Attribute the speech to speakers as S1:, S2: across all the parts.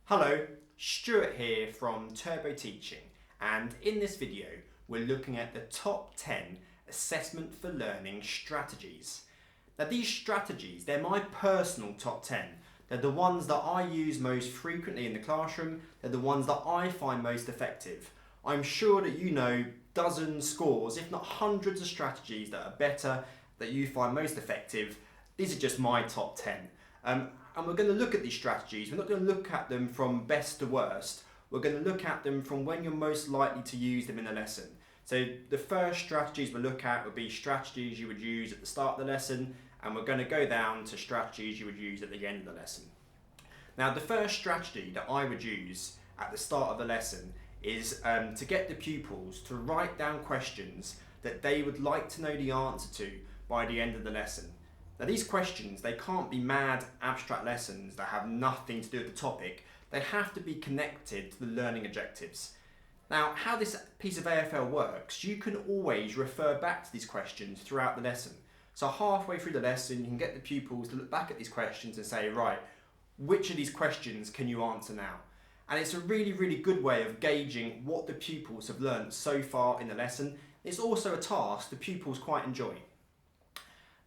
S1: Hello, Stuart here from Turbo Teaching, and in this video we're looking at the top 10 assessment for learning strategies. Now these strategies, they're my personal top 10. They're the ones that I use most frequently in the classroom. They're the ones that I find most effective. I'm sure that you know dozens, scores, if not hundreds of strategies that are better, that you find most effective. These are just my top 10. And we're going to look at these strategies. We're not going to look at them from best to worst. We're going to look at them from when you're most likely to use them in a lesson. So the first strategies we'll look at would be strategies you would use at the start of the lesson, and we're going to go down to strategies you would use at the end of the lesson. Now the first strategy that I would use at the start of the lesson is to get the pupils to write down questions that they would like to know the answer to by the end of the lesson. Now these questions, they can't be mad abstract lessons that have nothing to do with the topic. They have to be connected to the learning objectives. Now how this piece of AFL works, you can always refer back to these questions throughout the lesson. So halfway through the lesson you can get the pupils to look back at these questions and say, right, which of these questions can you answer now? And it's a really good way of gauging what the pupils have learned so far in the lesson. It's also a task the pupils quite enjoy.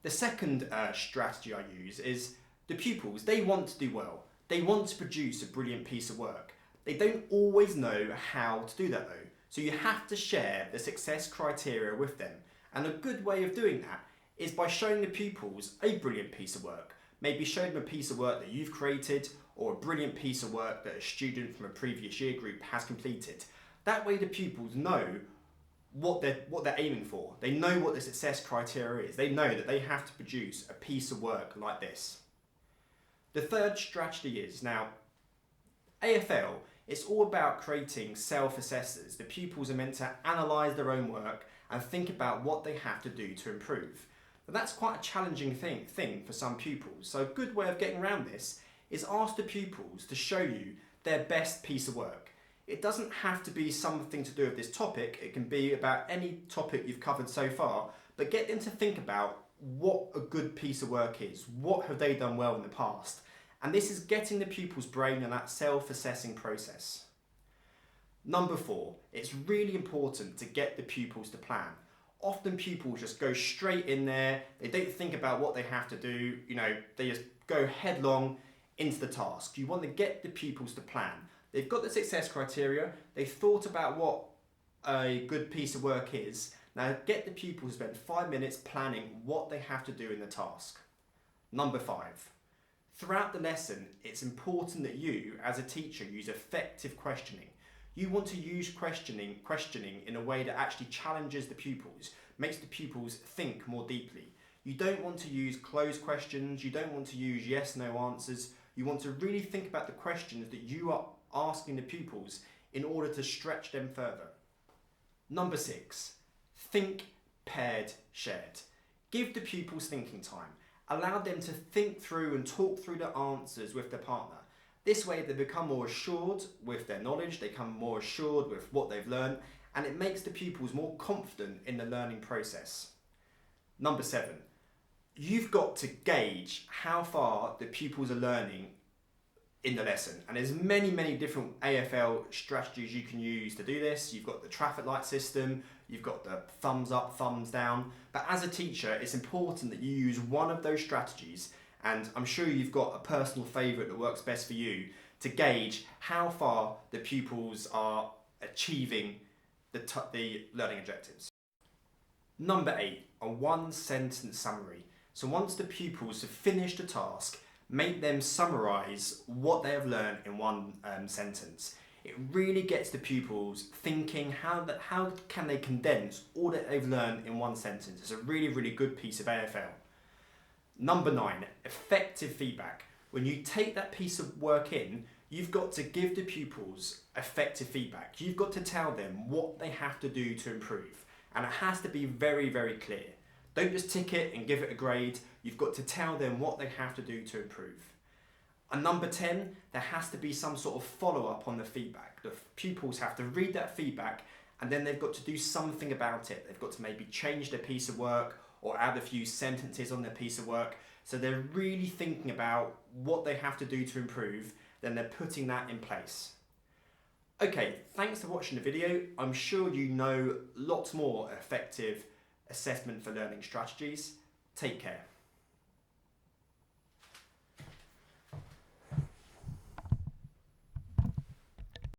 S1: The second strategy I use is the pupils, they want to do well. They want to produce a brilliant piece of work. They don't always know how to do that though. So you have to share the success criteria with them. And a good way of doing that is by showing the pupils a brilliant piece of work. Maybe show them a piece of work that you've created or a brilliant piece of work that a student from a previous year group has completed. That way the pupils know what they're aiming for. They know what the success criteria is. They know that they have to produce a piece of work like this. The third strategy is, now AFL, it's all about creating self-assessors. The pupils are meant to analyse their own work and think about what they have to do to improve. But that's quite a challenging thing for some pupils. So a good way of getting around this is ask the pupils to show you their best piece of work. It doesn't have to be something to do with this topic, it can be about any topic you've covered so far, but get them to think about what a good piece of work is, what have they done well in the past. And this is getting the pupil's brain in that self-assessing process. Number 4, it's really important to get the pupils to plan. Often pupils just go straight in there, they don't think about what they have to do, they just go headlong into the task. You want to get the pupils to plan. They've got the success criteria, they've thought about what a good piece of work is. Now get the pupils to spend 5 minutes planning what they have to do in the task. Number 5, throughout the lesson, it's important that you, as a teacher, use effective questioning. You want to use questioning in a way that actually challenges the pupils, makes the pupils think more deeply. You don't want to use closed questions, you don't want to use yes/no answers. You want to really think about the questions that you are asking the pupils in order to stretch them further. Number 6, think, paired, shared. Give the pupils thinking time. Allow them to think through and talk through the answers with their partner. This way they become more assured with their knowledge, they become more assured with what they've learned, and it makes the pupils more confident in the learning process. Number 7, you've got to gauge how far the pupils are learning in the lesson, and there's many different AFL strategies you can use to do this. You've got the traffic light system, you've got the thumbs up, thumbs down, but as a teacher it's important that you use one of those strategies, and I'm sure you've got a personal favourite that works best for you to gauge how far the pupils are achieving the learning objectives. Number 8, a 1-sentence summary. So once the pupils have finished a task, make them summarise what they have learned in one sentence. It really gets the pupils thinking how can they condense all that they've learned in one sentence. It's a really good piece of AFL. Number 9, effective feedback. When you take that piece of work in, you've got to give the pupils effective feedback. You've got to tell them what they have to do to improve, and it has to be very clear. Don't just tick it and give it a grade. You've got to tell them what they have to do to improve. And number 10, there has to be some sort of follow-up on the feedback. The pupils have to read that feedback and then they've got to do something about it. They've got to maybe change their piece of work or add a few sentences on their piece of work. So they're really thinking about what they have to do to improve, then they're putting that in place. Okay, thanks for watching the video. I'm sure you know lots more effective assessment for learning strategies. Take care.